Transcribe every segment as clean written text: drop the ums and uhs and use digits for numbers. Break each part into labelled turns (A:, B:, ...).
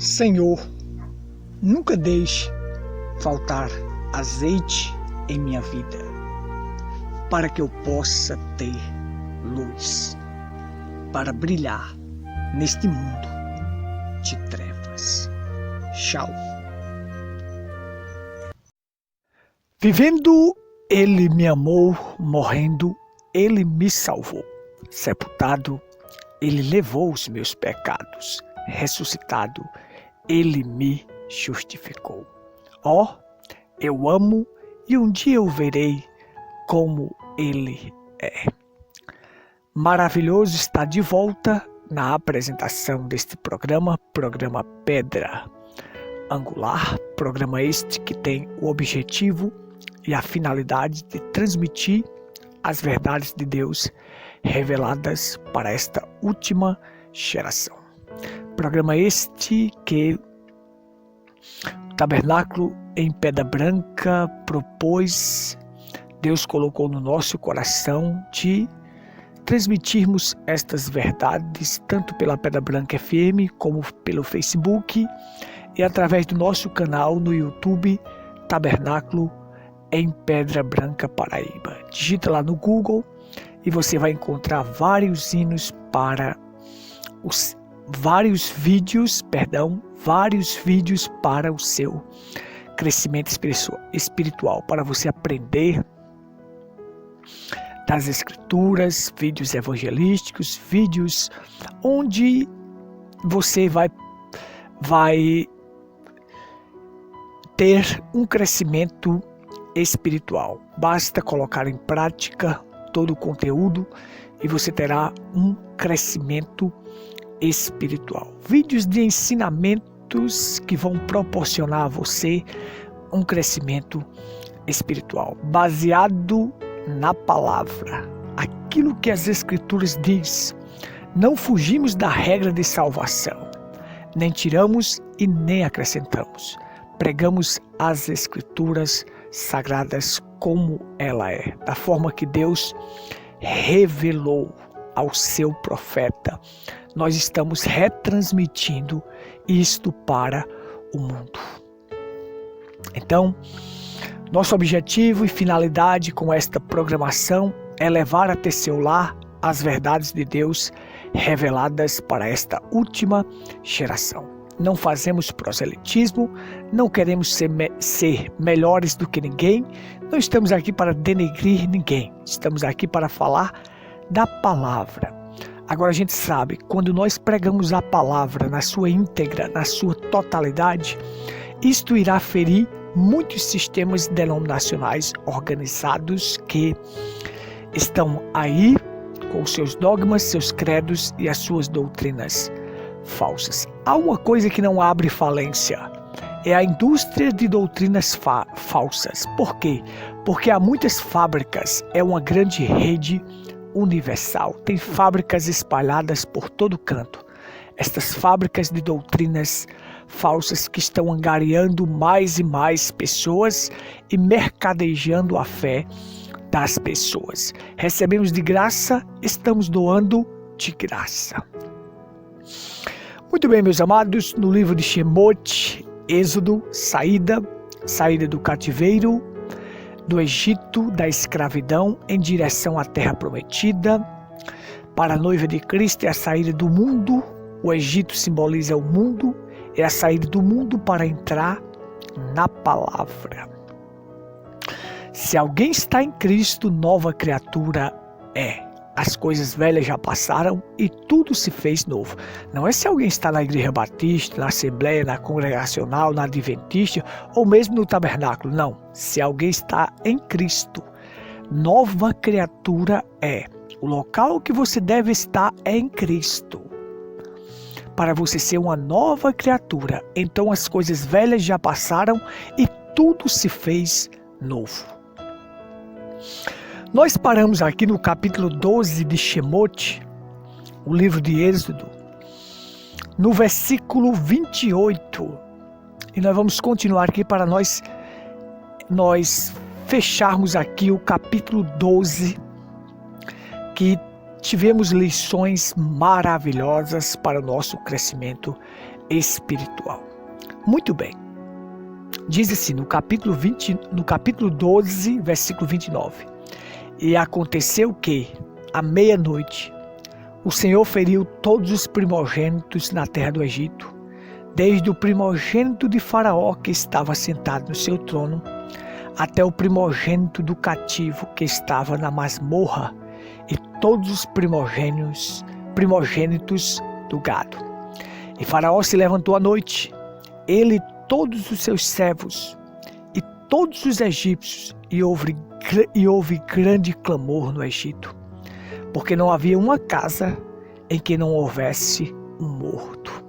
A: Senhor, nunca deixe faltar azeite em minha vida, para que eu possa ter luz, para brilhar neste mundo de trevas. Tchau. Vivendo, Ele me amou, morrendo, Ele me salvou. Sepultado, Ele levou os meus pecados. Ressuscitado, Ele me justificou. Ó, eu amo e um dia eu verei como Ele é. Maravilhoso estar de volta na apresentação deste programa Pedra Angular, programa este que tem o objetivo e a finalidade de transmitir as verdades de Deus reveladas para esta última geração. Programa este que o Tabernáculo em Pedra Branca propôs, Deus colocou no nosso coração de transmitirmos estas verdades tanto pela Pedra Branca FM como pelo Facebook e através do nosso canal no YouTube Tabernáculo em Pedra Branca, Paraíba. Digita lá no Google e você vai encontrar vários hinos para vários vídeos para o seu crescimento espiritual, para você aprender das Escrituras, vídeos evangelísticos, vídeos onde você vai ter um crescimento espiritual. Basta colocar em prática todo o conteúdo e você terá um crescimento espiritual. Vídeos de ensinamentos que vão proporcionar a você um crescimento espiritual, baseado na palavra, aquilo que as Escrituras diz. Não fugimos da regra de salvação, nem tiramos e nem acrescentamos. Pregamos as Escrituras sagradas como ela é, da forma que Deus revelou ao seu profeta. Nós estamos retransmitindo isto para o mundo. Então, nosso objetivo e finalidade com esta programação é levar até seu lar as verdades de Deus reveladas para esta última geração. Não fazemos proselitismo, não queremos ser melhores do que ninguém, não estamos aqui para denegrir ninguém, estamos aqui para falar da palavra. Agora a gente sabe, quando nós pregamos a palavra na sua íntegra, na sua totalidade, isto irá ferir muitos sistemas denominacionais organizados que estão aí com seus dogmas, seus credos e as suas doutrinas falsas. Há uma coisa que não abre falência, é a indústria de doutrinas falsas. Por quê? Porque há muitas fábricas, é uma grande rede universal, tem fábricas espalhadas por todo canto. Estas fábricas de doutrinas falsas que estão angariando mais e mais pessoas e mercadejando a fé das pessoas. Recebemos de graça, estamos doando de graça. Muito bem, meus amados, no livro de Shemot, Êxodo, saída do cativeiro, do Egito, da escravidão, em direção à terra prometida. Para a noiva de Cristo é a saída do mundo. O Egito simboliza o mundo, é a saída do mundo para entrar na palavra. Se alguém está em Cristo, nova criatura é. As coisas velhas já passaram e tudo se fez novo. Não é se alguém está na igreja batista, na assembleia, na congregacional, na adventista ou mesmo no tabernáculo. Não. Se alguém está em Cristo, nova criatura é. O local que você deve estar é em Cristo. Para você ser uma nova criatura, então as coisas velhas já passaram e tudo se fez novo. Nós paramos aqui no capítulo 12 de Shemot, o livro de Êxodo, no versículo 28. E nós vamos continuar aqui para nós fecharmos aqui o capítulo 12, que tivemos lições maravilhosas para o nosso crescimento espiritual. Muito bem. Diz assim no capítulo 12, versículo 29. E aconteceu que, à meia-noite, o Senhor feriu todos os primogênitos na terra do Egito, desde o primogênito de Faraó que estava sentado no seu trono, até o primogênito do cativo que estava na masmorra, e todos os primogênitos do gado. E Faraó se levantou à noite, ele e todos os seus servos, e todos os egípcios, e houve grande clamor no Egito, porque não havia uma casa em que não houvesse um morto.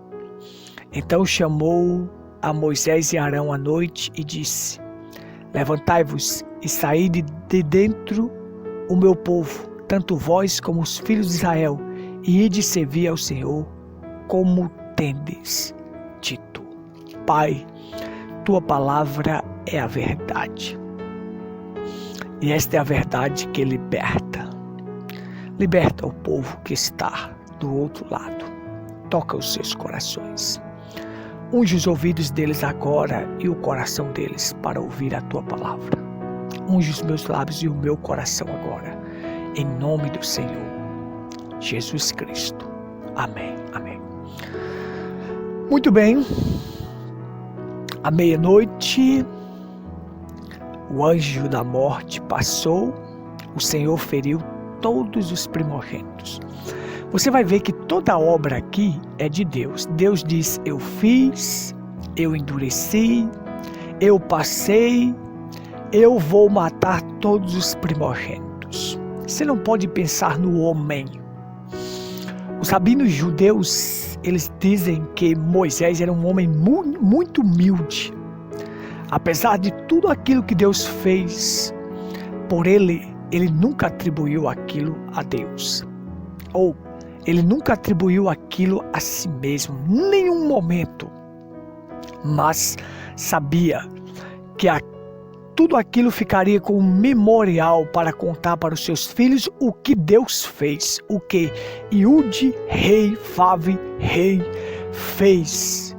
A: Então chamou a Moisés e Arão à noite e disse: levantai-vos e saí de dentro o meu povo, tanto vós como os filhos de Israel, e ide servir ao Senhor, como tendes dito. Pai, tua palavra é a verdade. E esta é a verdade que liberta. Liberta o povo que está do outro lado. Toca os seus corações. Unge os ouvidos deles agora e o coração deles para ouvir a tua palavra. Unge os meus lábios e o meu coração agora, em nome do Senhor Jesus Cristo. Amém. Amém. Muito bem. À meia-noite, o anjo da morte passou, o Senhor feriu todos os primogênitos. Você vai ver que toda obra aqui é de Deus. Deus diz: eu fiz, eu endureci, eu passei, eu vou matar todos os primogênitos. Você não pode pensar no homem. Os rabinos judeus, eles dizem que Moisés era um homem muito humilde. Apesar de tudo aquilo que Deus fez por ele, ele nunca atribuiu aquilo a Deus. Ou ele nunca atribuiu aquilo a si mesmo, em nenhum momento. Mas sabia que tudo aquilo ficaria como um memorial para contar para os seus filhos o que Deus fez, o que Iude, rei, Vave, rei, fez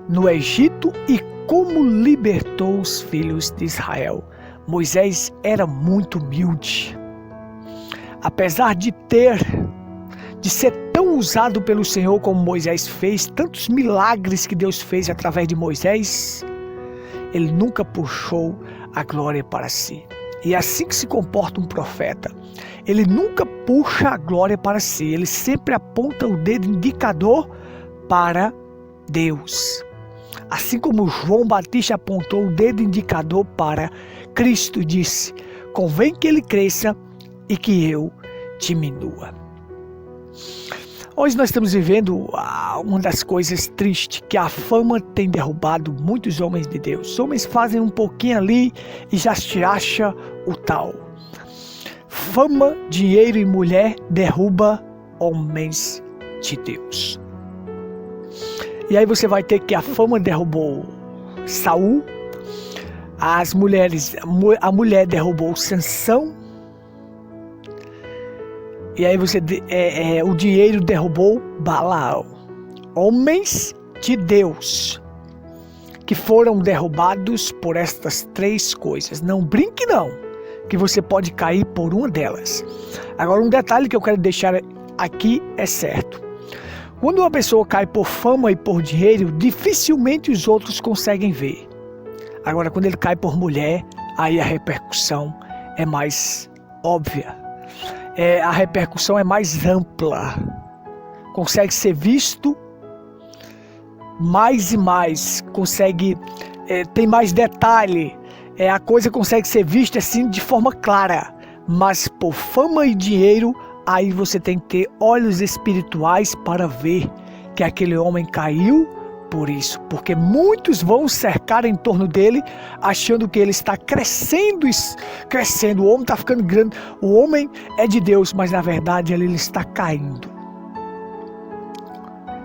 A: no Egito e como libertou os filhos de Israel. Moisés era muito humilde. Apesar de ser tão usado pelo Senhor como Moisés fez, tantos milagres que Deus fez através de Moisés, ele nunca puxou a glória para si. E é assim que se comporta um profeta. Ele nunca puxa a glória para si, ele sempre aponta o dedo indicador para Deus. Assim como João Batista apontou o dedo indicador para Cristo e disse: convém que ele cresça e que eu diminua. Hoje nós estamos vivendo uma das coisas tristes, que a fama tem derrubado muitos homens de Deus. Os homens fazem um pouquinho ali e já se acha o tal. Fama, dinheiro e mulher derruba homens de Deus. E aí você vai ter que a fama derrubou Saul, a mulher derrubou Sansão, e aí o dinheiro derrubou Balaão. Homens de Deus que foram derrubados por estas três coisas. Não brinque não, que você pode cair por uma delas. Agora, um detalhe que eu quero deixar aqui é certo. Quando uma pessoa cai por fama e por dinheiro, dificilmente os outros conseguem ver. Agora, quando ele cai por mulher, aí a repercussão é mais óbvia. A repercussão é mais ampla. Consegue ser visto mais e mais. Tem mais detalhe. A coisa consegue ser vista assim de forma clara. Mas por fama e dinheiro, aí você tem que ter olhos espirituais para ver que aquele homem caiu por isso. Porque muitos vão cercar em torno dele, achando que ele está crescendo. O homem está ficando grande. O homem é de Deus, mas na verdade ele está caindo.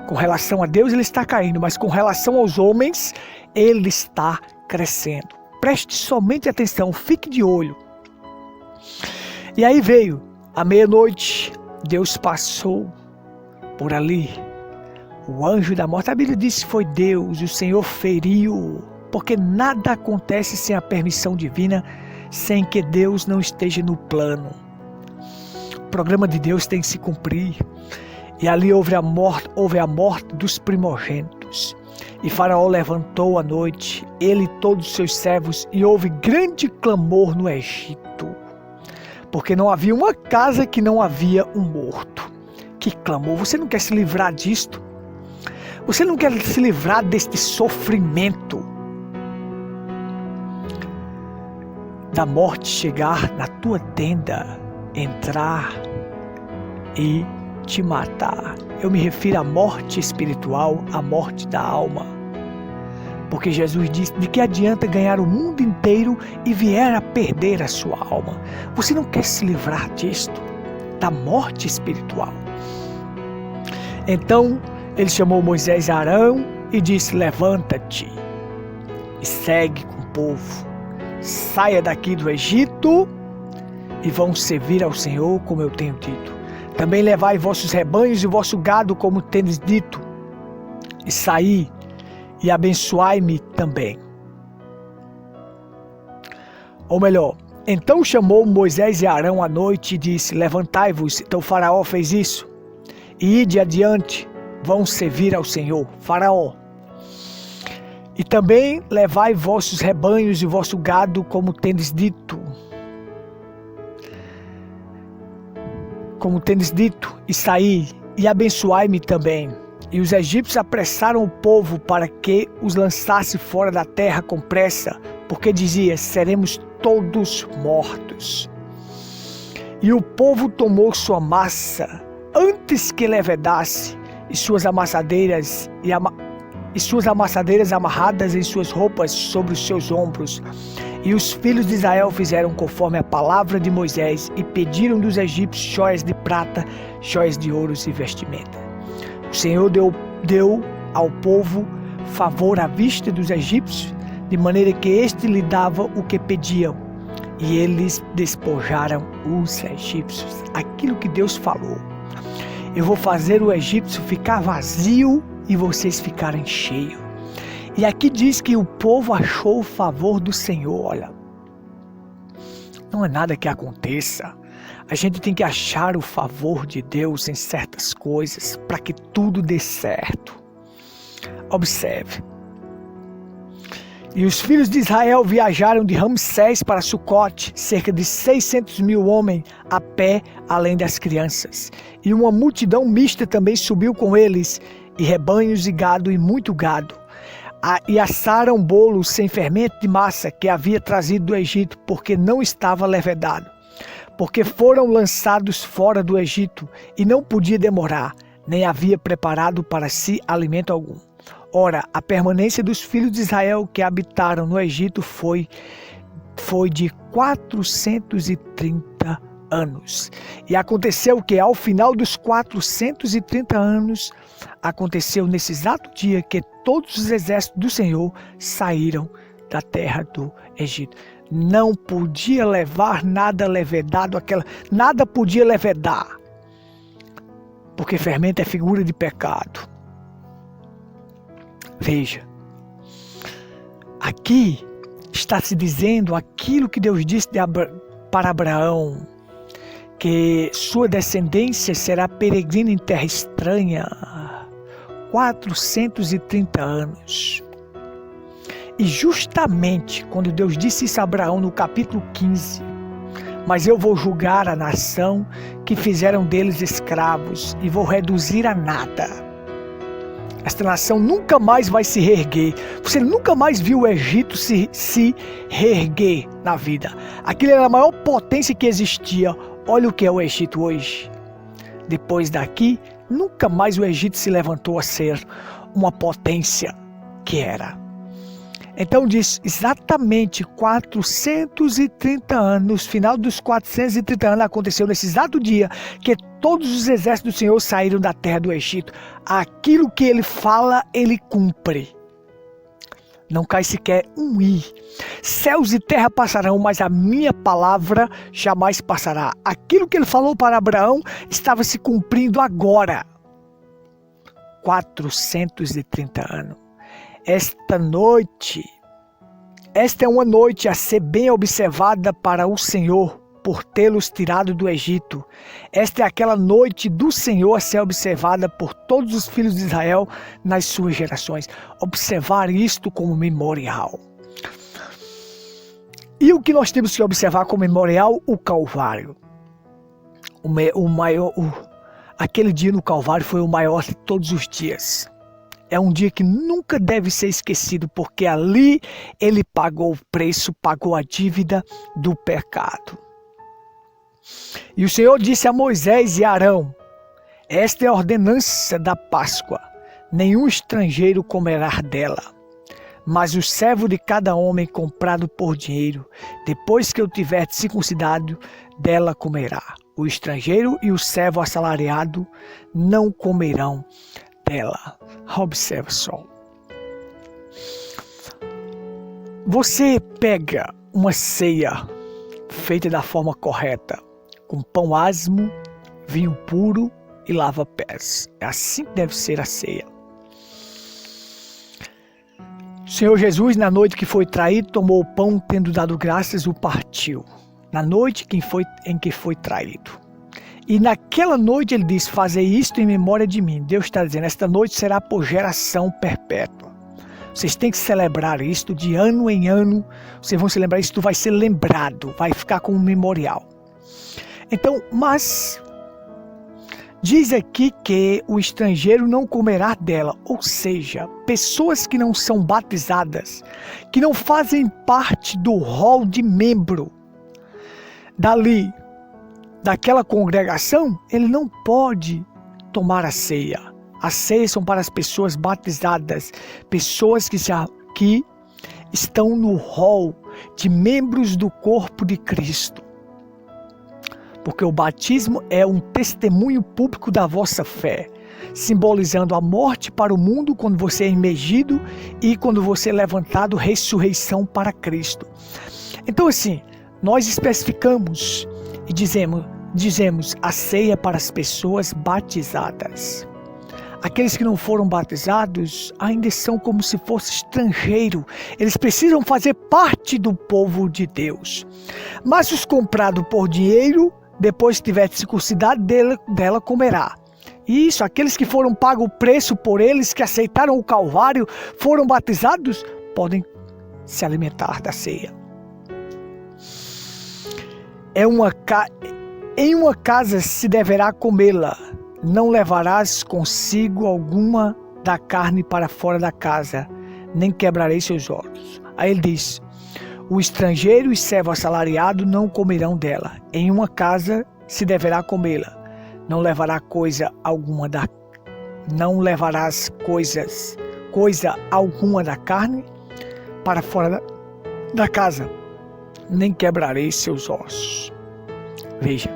A: Com relação a Deus ele está caindo, mas com relação aos homens ele está crescendo. Preste somente atenção, fique de olho. E aí veio à meia-noite, Deus passou por ali. O anjo da morte, a Bíblia diz que foi Deus, o Senhor feriu, porque nada acontece sem a permissão divina, sem que Deus não esteja no plano. O programa de Deus tem que se cumprir. E ali houve a morte dos primogênitos. E Faraó levantou à noite, ele e todos os seus servos, e houve grande clamor no Egito, porque não havia uma casa que não havia um morto. Que clamor! Você não quer se livrar disto? Você não quer se livrar deste sofrimento? Da morte chegar na tua tenda, entrar e te matar. Eu me refiro à morte espiritual, à morte da alma. Porque Jesus disse, de que adianta ganhar o mundo inteiro e vier a perder a sua alma? Você não quer se livrar disto, da morte espiritual. Então, ele chamou Moisés e Arão e disse, levanta-te e segue com o povo. Saia daqui do Egito e vão servir ao Senhor, como eu tenho dito. Também levai vossos rebanhos e vosso gado, como tendes dito, e saí e abençoai-me também. Ou melhor, então chamou Moisés e Arão à noite e disse, levantai-vos. Então Faraó fez isso, e ide adiante, vão servir ao Senhor, Faraó. E também levai vossos rebanhos e vosso gado, como tendes dito. Como tendes dito, e saí, e abençoai-me também. E os egípcios apressaram o povo para que os lançasse fora da terra com pressa, porque dizia, seremos todos mortos. E o povo tomou sua massa, antes que levedasse, e suas amassadeiras amarradas em suas roupas sobre os seus ombros. E os filhos de Israel fizeram conforme a palavra de Moisés e pediram dos egípcios joias de prata, joias de ouro e vestimenta. O Senhor deu ao povo favor à vista dos egípcios, de maneira que este lhe dava o que pediam. E eles despojaram os egípcios. Aquilo que Deus falou. Eu vou fazer o egípcio ficar vazio e vocês ficarem cheios. E aqui diz que o povo achou o favor do Senhor. Olha, não é nada que aconteça. A gente tem que achar o favor de Deus em certas coisas para que tudo dê certo. Observe. E os filhos de Israel viajaram de Ramsés para Sucote, cerca de 600.000 homens a pé, além das crianças. E uma multidão mista também subiu com eles, e rebanhos e gado e muito gado. E assaram bolos sem fermento de massa que havia trazido do Egito, porque não estava levedado. Porque foram lançados fora do Egito, e não podia demorar, nem havia preparado para si alimento algum. Ora, a permanência dos filhos de Israel que habitaram no Egito foi de 430 anos. E aconteceu que ao final dos 430 anos, aconteceu nesse exato dia que todos os exércitos do Senhor saíram da terra do Egito. Não podia levar nada levedado, nada podia levedar, porque fermento é figura de pecado. Veja, aqui está se dizendo aquilo que Deus disse para Abraão, que sua descendência será peregrina em terra estranha, 430 anos. E justamente quando Deus disse isso a Abraão no capítulo 15, mas eu vou julgar a nação que fizeram deles escravos e vou reduzir a nada. Esta nação nunca mais vai se reerguer. Você nunca mais viu o Egito se reerguer na vida. Aquilo era a maior potência que existia. Olha o que é o Egito hoje. Depois daqui, nunca mais o Egito se levantou a ser uma potência que era. Então diz exatamente 430 anos, no final dos 430 anos aconteceu nesse exato dia que todos os exércitos do Senhor saíram da terra do Egito. Aquilo que ele fala, ele cumpre. Não cai sequer um i. Céus e terra passarão, mas a minha palavra jamais passará. Aquilo que ele falou para Abraão estava se cumprindo agora. 430 anos. Esta é uma noite a ser bem observada para o Senhor, por tê-los tirado do Egito. Esta é aquela noite do Senhor a ser observada por todos os filhos de Israel nas suas gerações. Observar isto como memorial. E o que nós temos que observar como memorial? O Calvário. Aquele dia no Calvário foi o maior de todos os dias. É um dia que nunca deve ser esquecido, porque ali ele pagou o preço, pagou a dívida do pecado. E o Senhor disse a Moisés e a Arão: esta é a ordenança da Páscoa, nenhum estrangeiro comerá dela. Mas o servo de cada homem comprado por dinheiro, depois que eu tiver circuncidado, dela comerá. O estrangeiro e o servo assalariado não comerão dela. Observe só. Você pega uma ceia feita da forma correta, com pão asmo, vinho puro e lava-pés. É assim que deve ser a ceia. O Senhor Jesus, na noite que foi traído, tomou o pão, tendo dado graças, o partiu. Na noite em que foi traído. E naquela noite ele disse: fazei isto em memória de mim. Deus está dizendo: esta noite será por geração perpétua. Vocês têm que celebrar isto de ano em ano. Vocês vão se lembrar, isto vai ser lembrado, vai ficar como um memorial. Então, mas diz aqui que o estrangeiro não comerá dela, ou seja, pessoas que não são batizadas, que não fazem parte do rol de membro daquela congregação, ele não pode tomar a ceia. As ceias são para as pessoas batizadas, pessoas que estão no rol de membros do corpo de Cristo. Porque o batismo é um testemunho público da vossa fé, simbolizando a morte para o mundo quando você é imergido e quando você é levantado, ressurreição para Cristo. Então assim, nós especificamos e dizemos a ceia para as pessoas batizadas. Aqueles que não foram batizados ainda são como se fosse estrangeiro. Eles precisam fazer parte do povo de Deus. Mas os comprados por dinheiro, depois que tiver circuncidado dela comerá. Isso, aqueles que foram pagos o preço por eles, que aceitaram o Calvário, foram batizados, podem se alimentar da ceia. Em uma casa se deverá comê-la. Não levarás consigo alguma da carne para fora da casa, nem quebrarei seus ossos. Aí ele diz: o estrangeiro e servo assalariado não comerão dela. Em uma casa se deverá comê-la. Não levarás coisa alguma da carne para fora da casa, nem quebrarei seus ossos. Veja,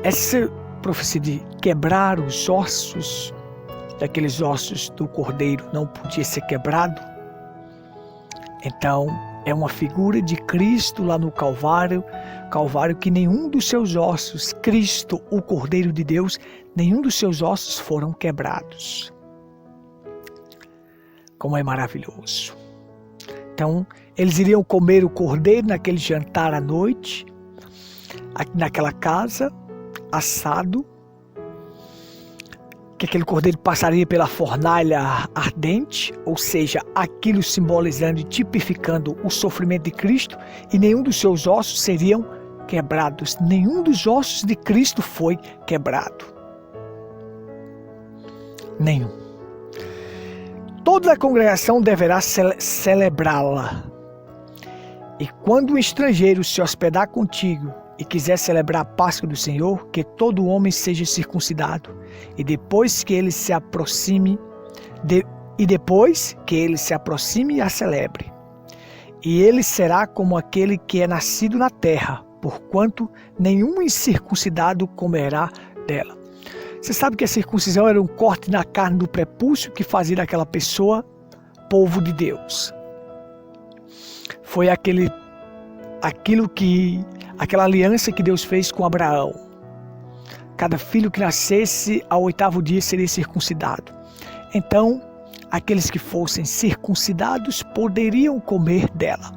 A: essa profecia de quebrar os ossos, daqueles ossos do cordeiro não podia ser quebrado. Então, é uma figura de Cristo lá no Calvário que nenhum dos seus ossos, Cristo, o Cordeiro de Deus, nenhum dos seus ossos foram quebrados. Como é maravilhoso. Então, eles iriam comer o cordeiro naquele jantar à noite, naquela casa, assado, que aquele cordeiro passaria pela fornalha ardente, ou seja, aquilo simbolizando e tipificando o sofrimento de Cristo, e nenhum dos seus ossos seriam quebrados. Nenhum dos ossos de Cristo foi quebrado. Nenhum. Toda a congregação deverá celebrá-la. E quando um estrangeiro se hospedar contigo e quiser celebrar a Páscoa do Senhor, que todo homem seja circuncidado, e depois que ele se aproxime, a celebre. E ele será como aquele que é nascido na terra, porquanto nenhum incircuncidado comerá dela. Você sabe que a circuncisão era um corte na carne do prepúcio que fazia daquela pessoa povo de Deus. Foi aquela aliança que Deus fez com Abraão. Cada filho que nascesse ao 8º dia seria circuncidado. Então, aqueles que fossem circuncidados poderiam comer dela.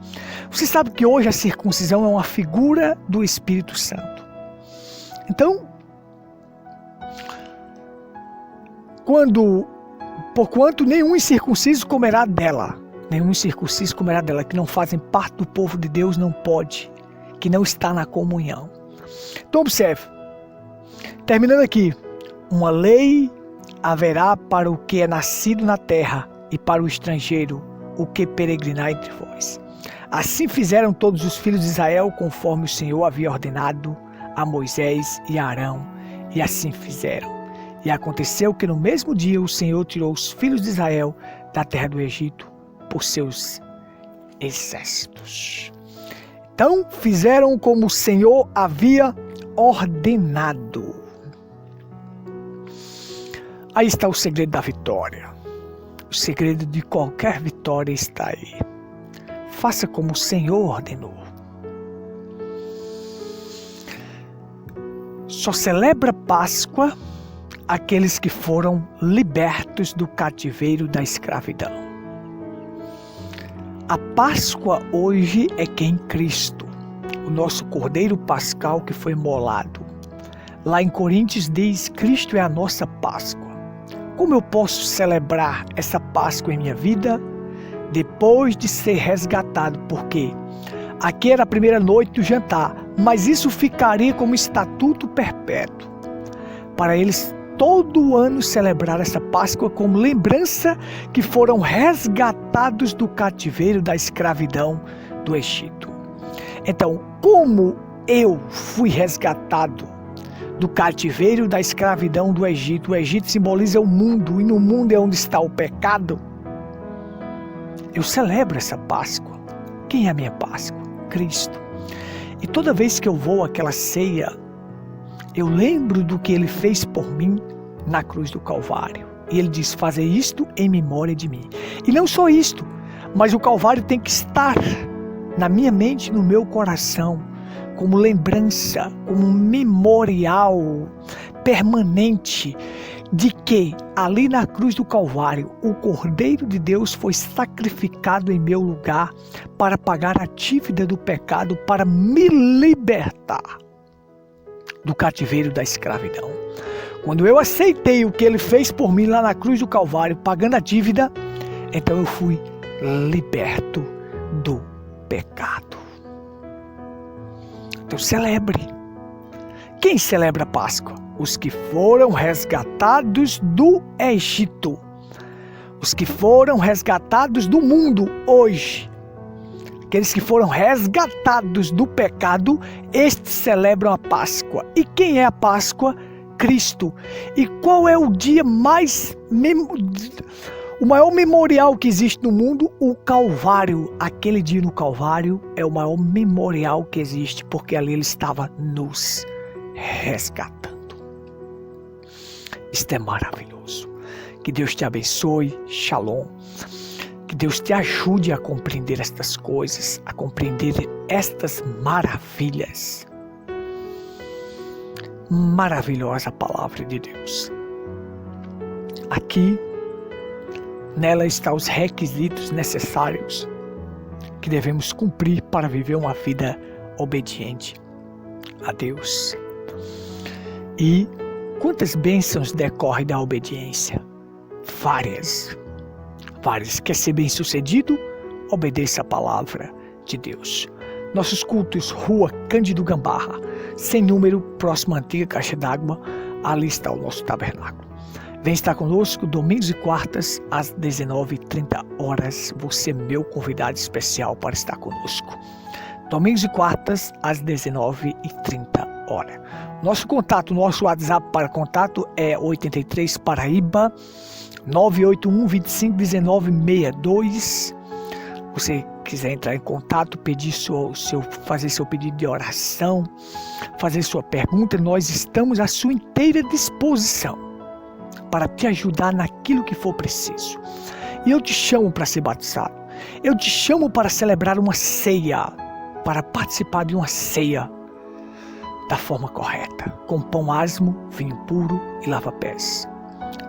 A: Você sabe que hoje a circuncisão é uma figura do Espírito Santo. Então, porquanto nenhum incircunciso comerá dela, que não fazem parte do povo de Deus não pode, que não está na comunhão. Então observe, terminando aqui, uma lei haverá para o que é nascido na terra e para o estrangeiro, o que peregrinar entre vós. Assim fizeram todos os filhos de Israel, conforme o Senhor havia ordenado a Moisés e a Arão, e assim fizeram. E aconteceu que no mesmo dia o Senhor tirou os filhos de Israel da terra do Egito por seus exércitos. Então fizeram como o Senhor havia ordenado. Aí está o segredo da vitória. O segredo de qualquer vitória está aí. Faça como o Senhor ordenou. Só celebra Páscoa aqueles que foram libertos do cativeiro da escravidão. A Páscoa hoje é quem? Cristo, o nosso Cordeiro Pascal que foi imolado. Lá em Coríntios diz, Cristo é a nossa Páscoa. Como eu posso celebrar essa Páscoa em minha vida? Depois de ser resgatado, porque aqui era a primeira noite do jantar, mas isso ficaria como estatuto perpétuo. Para eles todo ano celebrar essa Páscoa como lembrança que foram resgatados do cativeiro da escravidão do Egito. Então, como eu fui resgatado do cativeiro da escravidão do Egito, o Egito simboliza o mundo, e no mundo é onde está o pecado, eu celebro essa Páscoa. Quem é a minha Páscoa? Cristo. E toda vez que eu vou àquela ceia, eu lembro do que Ele fez por mim na cruz do Calvário. E Ele diz, fazer isto em memória de mim. E não só isto, mas o Calvário tem que estar na minha mente, no meu coração, como lembrança, como um memorial permanente de que ali na cruz do Calvário o Cordeiro de Deus foi sacrificado em meu lugar para pagar a dívida do pecado, para me libertar do cativeiro da escravidão. Quando eu aceitei o que Ele fez por mim lá na cruz do Calvário, pagando a dívida, então eu fui liberto do pecado. Então celebre. Quem celebra a Páscoa? Os que foram resgatados do Egito. Os que foram resgatados do mundo hoje. Aqueles que foram resgatados do pecado, estes celebram a Páscoa. E quem é a Páscoa? Cristo. E qual é o dia o maior memorial que existe no mundo? O Calvário. Aquele dia no Calvário é o maior memorial que existe, porque ali Ele estava nos resgatando. Isto é maravilhoso. Que Deus te abençoe. Shalom. Que Deus te ajude a compreender estas coisas, a compreender estas maravilhas. Maravilhosa palavra de Deus. Aqui, nela estão os requisitos necessários que devemos cumprir para viver uma vida obediente a Deus. E quantas bênçãos decorrem da obediência? Várias. Quer ser bem sucedido? Obedeça a palavra de Deus. Nossos cultos, Rua Cândido Gambarra, sem número, próximo à antiga caixa d'água, ali está o nosso tabernáculo. Vem estar conosco domingos e quartas às 19h30. Você é meu convidado especial para estar conosco. Domingos e quartas às 19h30. Nosso contato, nosso WhatsApp para contato é 83 Paraíba 981 25 19 62. Você quiser entrar em contato, fazer seu pedido de oração, fazer sua pergunta, nós estamos à sua inteira disposição para te ajudar naquilo que for preciso. E eu te chamo para ser batizado. Eu te chamo para celebrar uma ceia, para participar de uma ceia da forma correta, com pão asmo, vinho puro e lava-pés.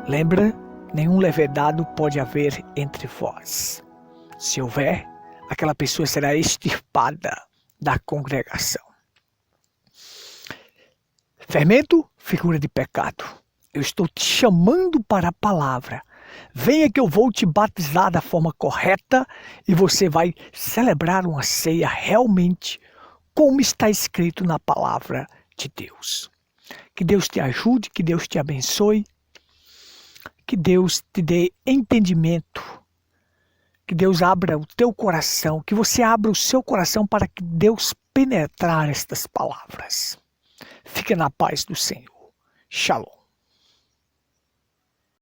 A: Lembra, nenhum levedado pode haver entre vós. Se houver, aquela pessoa será extirpada da congregação. Fermento, figura de pecado. Eu estou te chamando para a palavra. Venha que eu vou te batizar da forma correta e você vai celebrar uma ceia realmente como está escrito na palavra de Deus. Que Deus te ajude, que Deus te abençoe, que Deus te dê entendimento, que Deus abra o teu coração, que você abra o seu coração para que Deus penetrar estas palavras. Fica na paz do Senhor. Shalom.